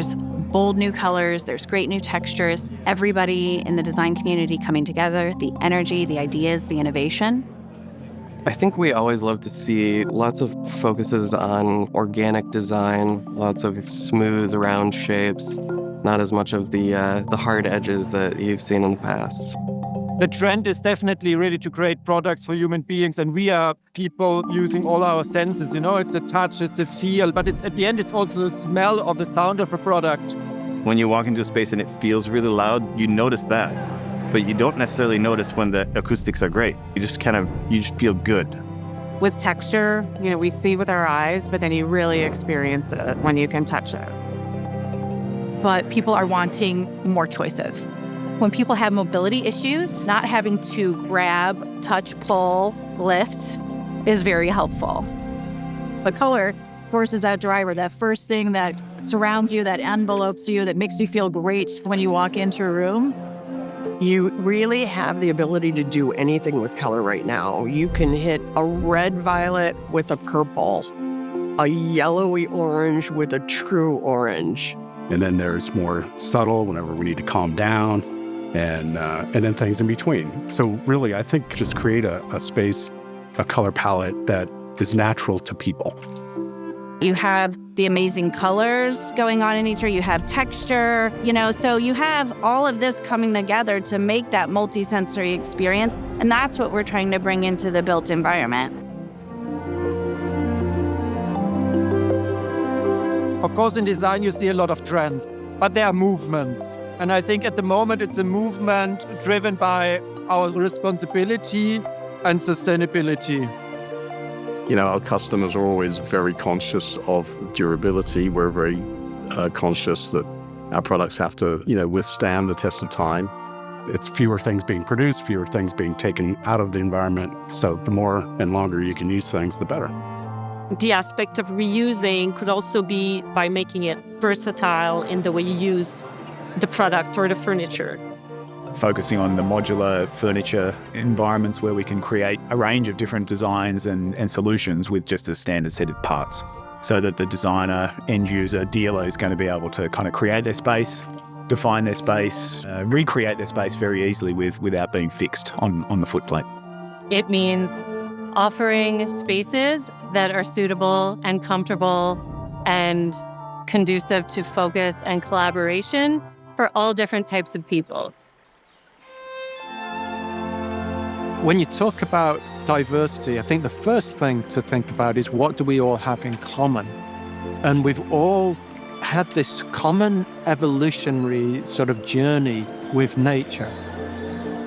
There's bold new colors, there's great new textures, everybody in the design community coming together, the energy, the ideas, the innovation. I think we always love to see lots of focuses on organic design, lots of smooth, round shapes, not as much of the hard edges that you've seen in the past. The trend is definitely really to create products for human beings, and we are people using all our senses. It's the touch, it's the feel, but at the end, it's also the smell or the sound of a product. When you walk into a space and it feels really loud, you notice that. But you don't necessarily notice when the acoustics are great. You just feel good. With texture, we see with our eyes, but then you really experience it when you can touch it. But people are wanting more choices. When people have mobility issues, not having to grab, touch, pull, lift is very helpful. But color, of course, is that driver, that first thing that surrounds you, that envelopes you, that makes you feel great when you walk into a room. You really have the ability to do anything with color right now. You can hit a red violet with a purple, a yellowy orange with a true orange. And then there's more subtle whenever we need to calm down, and then things in between. So really, I think just create a space, a color palette that is natural to people. You have the amazing colors going on in nature, you have texture, so you have all of this coming together to make that multi-sensory experience, and that's what we're trying to bring into the built environment. Of course, in design, you see a lot of trends, but there are movements. And I think at the moment, it's a movement driven by our responsibility and sustainability. Our customers are always very conscious of durability. We're very conscious that our products have to, withstand the test of time. It's fewer things being produced, fewer things being taken out of the environment. So the more and longer you can use things, the better. The aspect of reusing could also be by making it versatile in the way you use the product or the furniture. Focusing on the modular furniture environments where we can create a range of different designs and solutions with just a standard set of parts, so that the designer, end user, dealer is going to be able to kind of create their space, define their space, recreate their space very easily without being fixed on the footplate. It means offering spaces that are suitable and comfortable and conducive to focus and collaboration for all different types of people. When you talk about diversity, I think the first thing to think about is what do we all have in common? And we've all had this common evolutionary sort of journey with nature.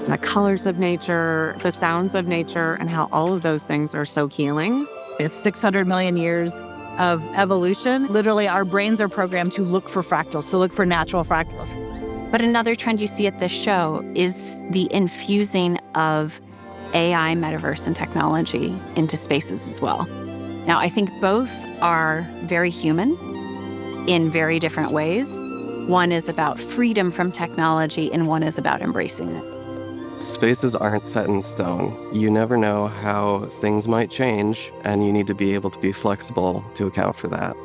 The colors of nature, the sounds of nature, and how all of those things are so healing. It's 600 million years of evolution. Literally, our brains are programmed to look for fractals, to look for natural fractals. But another trend you see at this show is the infusing of AI, metaverse, and technology into spaces as well. Now, I think both are very human in very different ways. One is about freedom from technology, and one is about embracing it. Spaces aren't set in stone. You never know how things might change, and you need to be able to be flexible to account for that.